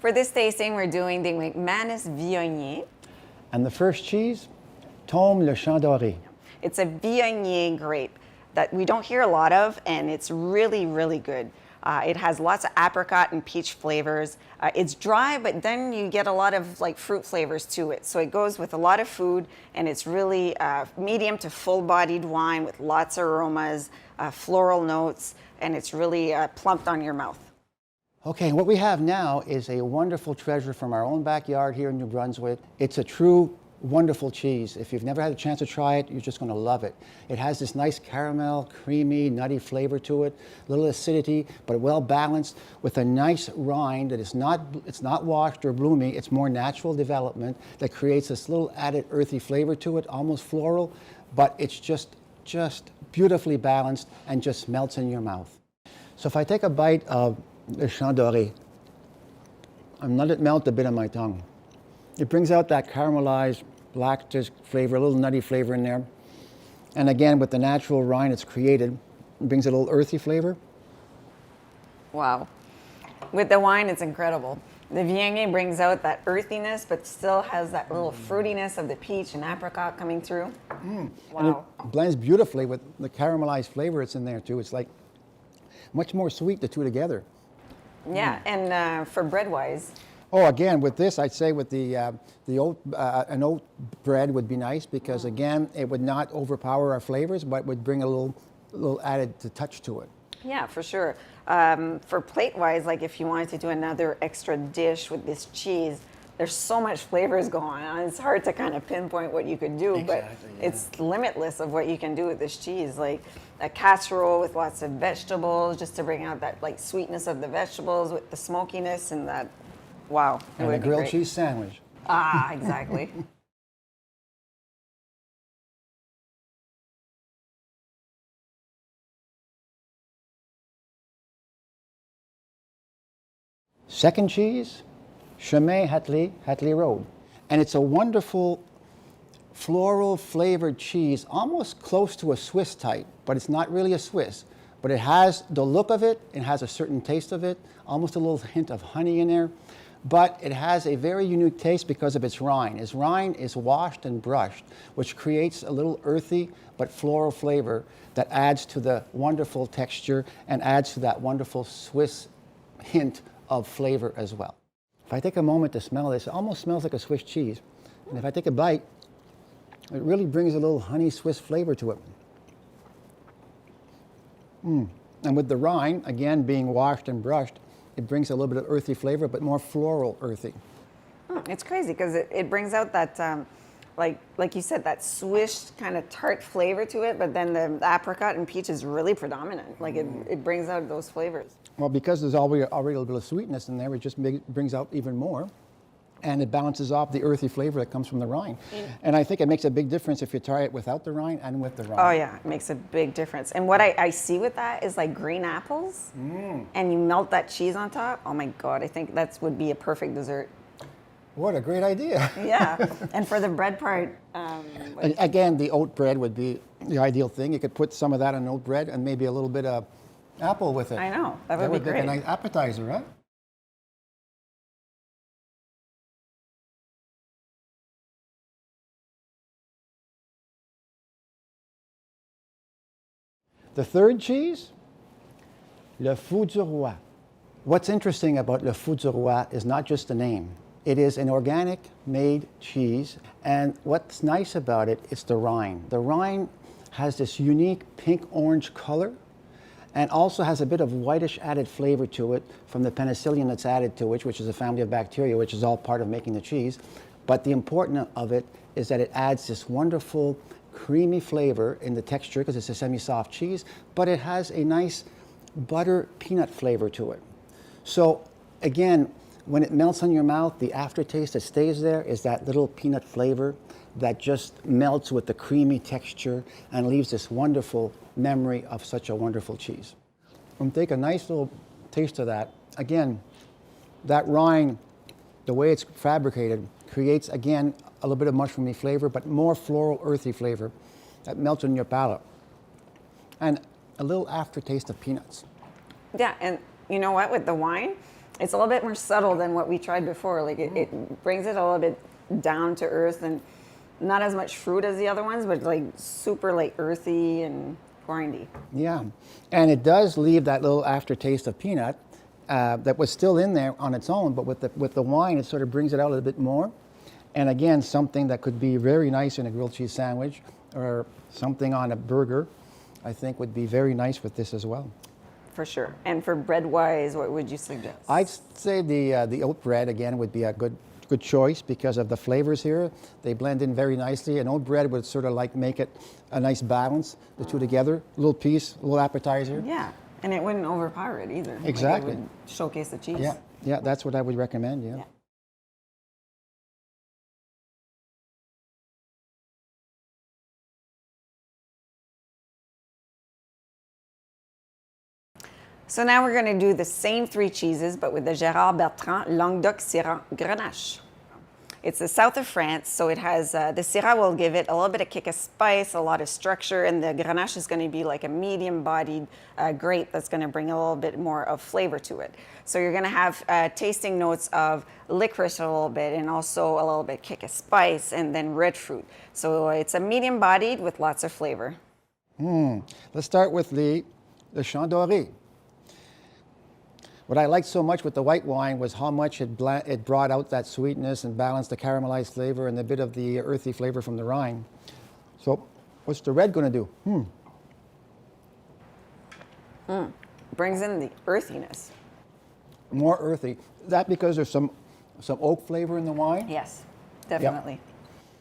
For this tasting, we're doing the McManus Viognier. And the first cheese, Tome le Champ Doré. It's a Viognier grape that we don't hear a lot of, and it's really, really good. It has lots of apricot and peach flavors. It's dry, but then you get a lot of like fruit flavors to it. So it goes with a lot of food, and it's really medium to full-bodied wine with lots of aromas, floral notes, and it's really plumped on your mouth. Okay, what we have now is a wonderful treasure from our own backyard here in New Brunswick. It's a true wonderful cheese. If you've never had a chance to try it, you're just going to love it. It has this nice caramel, creamy, nutty flavor to it, a little acidity, but well balanced with a nice rind that is it's not washed or bloomy. It's more natural development that creates this little added earthy flavor to it, almost floral, but it's just beautifully balanced and just melts in your mouth. So if I take a bite of the Champ Doré, and let it melt a bit on my tongue. It brings out that caramelized lactose flavor, a little nutty flavor in there. And again, with the natural rind it's created, it brings a little earthy flavor. Wow. With the wine, it's incredible. The Viognier brings out that earthiness, but still has that little fruitiness of the peach and apricot coming through. Wow. And it blends beautifully with the caramelized flavor it's in there too. It's like much more sweet, the two together. Yeah, and for bread-wise, oh, again, with this, I'd say with the oat, an oat bread would be nice because, again, it would not overpower our flavors, but would bring a little added touch to it. yeah, for sure. For plate-wise, like if you wanted to do another extra dish with this cheese, there's so much flavors going on. It's hard to kind of pinpoint what you could do, but it's limitless of what you can do with this cheese. Like a casserole with lots of vegetables, just to bring out that like sweetness of the vegetables with the smokiness and that. Wow. And a grilled cheese sandwich. Ah, exactly. Second cheese, Chemin Hatley Road. And it's a wonderful floral flavored cheese, almost close to a Swiss type, but it's not really a Swiss. But it has the look of it, it has a certain taste of it, almost a little hint of honey in there. But it has a very unique taste because of its rind. Its rind is washed and brushed, which creates a little earthy but floral flavor that adds to the wonderful texture and adds to that wonderful Swiss hint of flavor as well. If I take a moment to smell this, it almost smells like a Swiss cheese. And if I take a bite, it really brings a little honey Swiss flavor to it. And with the rind, again, being washed and brushed, it brings a little bit of earthy flavor, but more floral earthy. It's crazy because it brings out that, like you said, that Swiss kind of tart flavor to it, but then the apricot and peach is really predominant. Like it brings out those flavors. Well, because there's already a little bit of sweetness in there, it just brings out even more. And it balances off the earthy flavor that comes from the rind. And I think it makes a big difference if you try it without the rind and with the rind. Oh yeah, it makes a big difference. And what I see with that is like green apples, and you melt that cheese on top. Oh my God, I think that would be a perfect dessert. What a great idea. Yeah, and for the bread part. Again, the oat bread would be the ideal thing. You could put some of that on oat bread and maybe a little bit of apple with it. I know, that would be great. Make a nice appetizer, right? The third cheese, Le Fou du Roi. What's interesting about Le Fou du Roi is not just the name. It is an organic made cheese, and what's nice about it is the rind. The rind has this unique pink-orange color and also has a bit of whitish added flavor to it from the penicillin that's added to it, which is a family of bacteria, which is all part of making the cheese. But the important of it is that it adds this wonderful creamy flavor in the texture because it's a semi-soft cheese, but it has a nice butter peanut flavor to it. So again, when it melts on your mouth, the aftertaste that stays there is that little peanut flavor that just melts with the creamy texture and leaves this wonderful memory of such a wonderful cheese. I'm take a nice little taste of that. Again, that rind, the way it's fabricated, creates, again, a little bit of mushroomy flavor, but more floral, earthy flavor that melts in your palate. And a little aftertaste of peanuts. Yeah, and you know what, with the wine, It's a little bit more subtle than what we tried before. Like it brings it a little bit down to earth and not as much fruit as the other ones, but like super like earthy and grindy. Yeah, and it does leave that little aftertaste of peanut that was still in there on its own, but with the wine, it sort of brings it out a little bit more. And again, something that could be very nice in a grilled cheese sandwich or something on a burger, I think would be very nice with this as well. For sure. And for bread-wise, what would you suggest? I'd say the oat bread again would be a good choice because of the flavors here. They blend in very nicely, and oat bread would sort of like make it a nice balance, the two together. A little piece, a little appetizer. Yeah, and it wouldn't overpower it either. Exactly. Like it would showcase the cheese. Yeah, that's what I would recommend. Yeah. So now we're going to do the same three cheeses, but with the Gérard Bertrand Languedoc Syrah Grenache. It's the south of France, so it has, the Syrah will give it a little bit of kick of spice, a lot of structure, and the Grenache is going to be like a medium-bodied grape that's going to bring a little bit more of flavor to it. So you're going to have tasting notes of licorice a little bit, and also a little bit kick of spice, and then red fruit. So it's a medium-bodied with lots of flavor. Let's start with the Champ Doré. What I liked so much with the white wine was how much it brought out that sweetness and balanced the caramelized flavor and a bit of the earthy flavor from the rind. So what's the red going to do? Brings in the earthiness. More earthy. That because there's some oak flavor in the wine? Yes, definitely. Yep.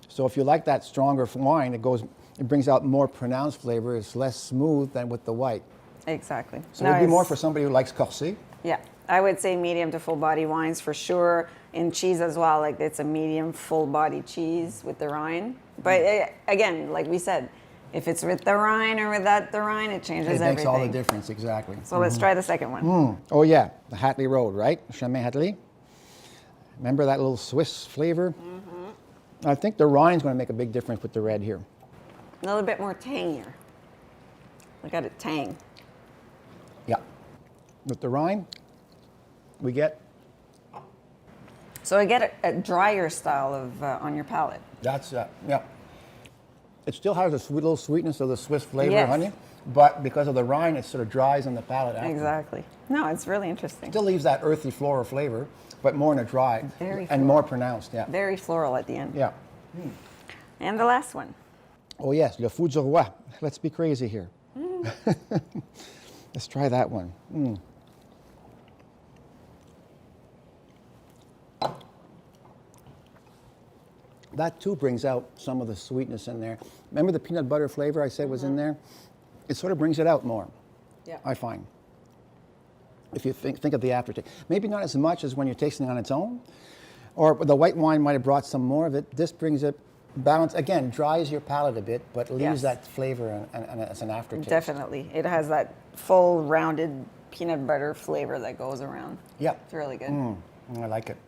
So if you like that stronger wine, it brings out more pronounced flavor. It's less smooth than with the white. Exactly. So it would be more for somebody who likes Corset. Yeah, I would say medium to full body wines for sure. In cheese as well, like it's a medium full body cheese with the rind. But again, like we said, if it's with the rind or without the rind, it changes everything. It makes all the difference, exactly. So let's try the second one. Oh yeah, the Hatley Road, right? Chemin Hatley. Remember that little Swiss flavor? I think the rind's going to make a big difference with the red here. A little bit more tangier. I got a tang. Yeah. With the rind, we get... So I get a drier style of on your palate. That's, yeah. It still has a little sweetness of the Swiss flavor, Yes. honey, but because of the rind, it sort of dries on the palate after. Exactly. No, it's really interesting. Still leaves that earthy floral flavor, but more in a dry Very and floral. more pronounced, yeah. Very floral at the end. Yeah. And the last one. Oh yes, Le Fou du Roi. Let's be crazy here. Let's try that one. That too brings out some of the sweetness in there. Remember the peanut butter flavor I said was in there? It sort of brings it out more, Yeah. I find. If you think of the aftertaste. Maybe not as much as when you're tasting it on its own, or the white wine might have brought some more of it. This brings it balance, again, dries your palate a bit, but leaves Yes. that flavor and as an aftertaste. Definitely. It has that full rounded peanut butter flavor that goes around. Yeah. It's really good. I like it.